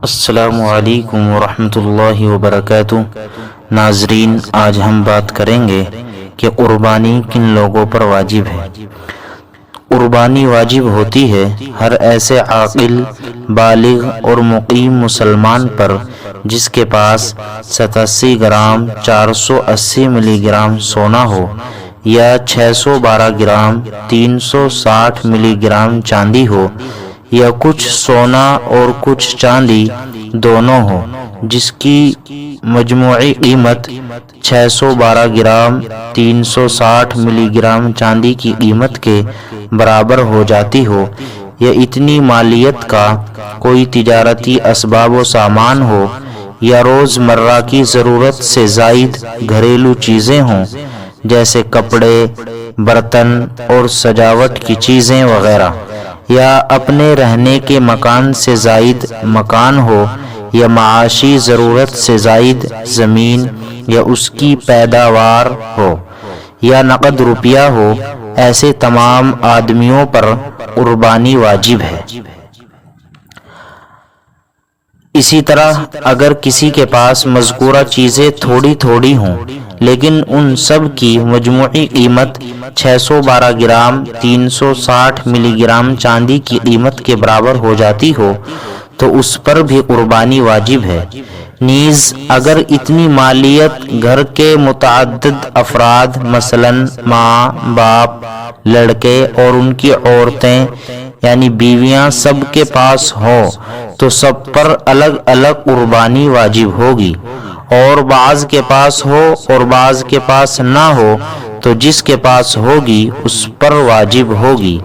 السلام علیکم ورحمۃ اللہ وبرکاتہ۔ ناظرین، آج ہم بات کریں گے کہ قربانی کن لوگوں پر واجب ہے۔ قربانی واجب ہوتی ہے ہر ایسے عاقل، بالغ اور مقیم مسلمان پر جس کے پاس 87 گرام 480 ملی گرام سونا ہو یا 612 گرام 360 ملی گرام چاندی ہو، یا کچھ سونا اور کچھ چاندی دونوں ہو جس کی مجموعی قیمت 612 گرام 360 ملی گرام چاندی کی قیمت کے برابر ہو جاتی ہو، یا اتنی مالیت کا کوئی تجارتی اسباب و سامان ہو، یا روز مرہ کی ضرورت سے زائد گھریلو چیزیں ہوں جیسے کپڑے، برتن اور سجاوٹ کی چیزیں وغیرہ، یا اپنے رہنے کے مکان سے زائد مکان ہو، یا معاشی ضرورت سے زائد زمین یا اس کی پیداوار ہو، یا نقد روپیہ ہو، ایسے تمام آدمیوں پر قربانی واجب ہے۔ اسی طرح اگر کسی کے پاس مذکورہ چیزیں تھوڑی تھوڑی ہوں لیکن ان سب کی مجموعی قیمت 612 گرام 360 ملی گرام چاندی کی قیمت کے برابر ہو جاتی ہو تو اس پر بھی قربانی واجب ہے۔ نیز اگر اتنی مالیت گھر کے متعدد افراد مثلا ماں، باپ، لڑکے اور ان کی عورتیں یعنی بیویاں سب کے پاس ہو تو سب پر الگ الگ قربانی واجب ہوگی، اور بعض کے پاس ہو اور بعض کے پاس نہ ہو تو جس کے پاس ہوگی اس پر واجب ہوگی۔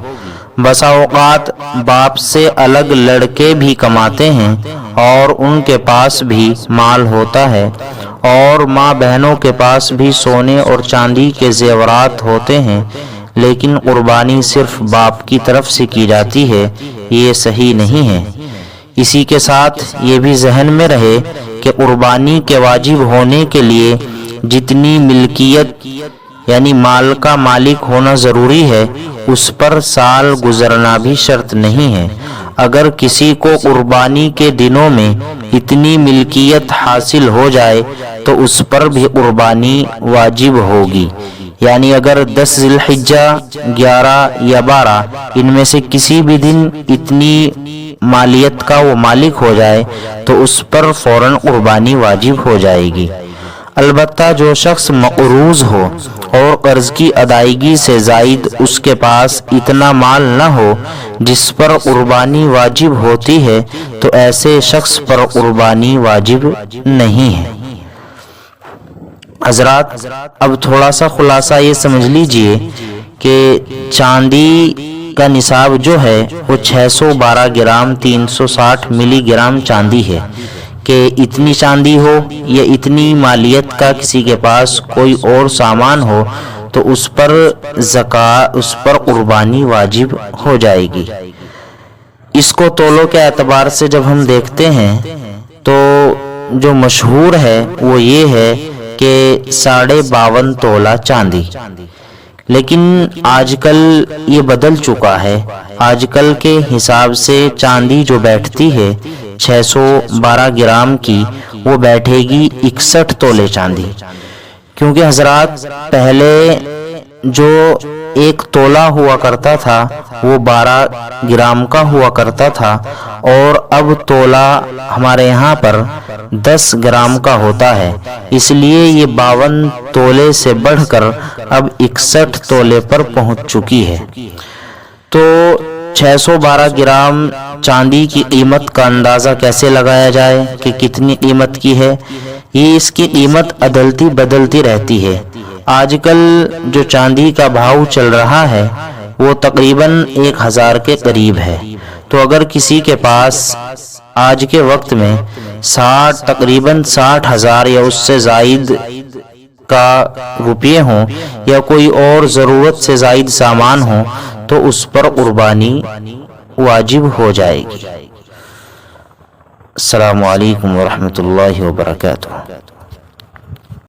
بسا اوقات باپ سے الگ لڑکے بھی کماتے ہیں اور ان کے پاس بھی مال ہوتا ہے، اور ماں بہنوں کے پاس بھی سونے اور چاندی کے زیورات ہوتے ہیں، لیکن قربانی صرف باپ کی طرف سے کی جاتی ہے، یہ صحیح نہیں ہے۔ اسی کے ساتھ یہ بھی ذہن میں رہے کہ قربانی کے واجب ہونے کے لیے جتنی ملکیت یعنی مال کا مالک ہونا ضروری ہے اس پر سال گزرنا بھی شرط نہیں ہے۔ اگر کسی کو قربانی کے دنوں میں اتنی ملکیت حاصل ہو جائے تو اس پر بھی قربانی واجب ہوگی، یعنی اگر 10 ذی الحجہ، 11 یا 12 ان میں سے کسی بھی دن اتنی مالیت کا وہ مالک ہو جائے تو اس پر فوراً قربانی واجب ہو جائے گی۔ البتہ جو شخص مقروض ہو اور قرض کی ادائیگی سے زائد اس کے پاس اتنا مال نہ ہو جس پر قربانی واجب ہوتی ہے تو ایسے شخص پر قربانی واجب نہیں ہے۔ حضرات، اب تھوڑا سا خلاصہ یہ سمجھ لیجئے کہ چاندی کا نصاب جو ہے وہ 612 گرام 360 ملی گرام چاندی ہے کہ اتنی چاندی ہو یا اتنی مالیت کا کسی کے پاس کوئی اور سامان ہو تو اس پر قربانی واجب ہو جائے گی۔ اس کو تولوں کے اعتبار سے جب ہم دیکھتے ہیں تو جو مشہور ہے وہ یہ ہے کہ 52.5 تولہ چاندی، لیکن آج کل یہ بدل چکا ہے۔ آج کل کے حساب سے چاندی جو بیٹھتی ہے 612 گرام کی وہ بیٹھے گی 61 تولے چاندی، کیونکہ حضرات پہلے جو 1 تولہ ہوا کرتا تھا وہ 12 گرام کا ہوا کرتا تھا، اور اب تولہ ہمارے یہاں پر 10 گرام کا ہوتا ہے، اس لیے یہ 52 تولے سے بڑھ کر اب 61 تولے پر پہنچ چکی ہے۔ تو 612 گرام چاندی کی قیمت کا اندازہ کیسے لگایا جائے کہ کتنی قیمت کی ہے؟ یہ اس کی قیمت عدلتی بدلتی رہتی ہے۔ آج کل جو چاندی کا بھاؤ چل رہا ہے وہ تقریباً 1000 کے قریب ہے، تو اگر کسی کے پاس آج کے وقت میں تقریباً 60,000 یا اس سے زائد کا روپیے ہوں یا کوئی اور ضرورت سے زائد سامان ہو تو اس پر قربانی واجب ہو جائے گی۔ السلام علیکم ورحمۃ اللہ وبرکاتہ۔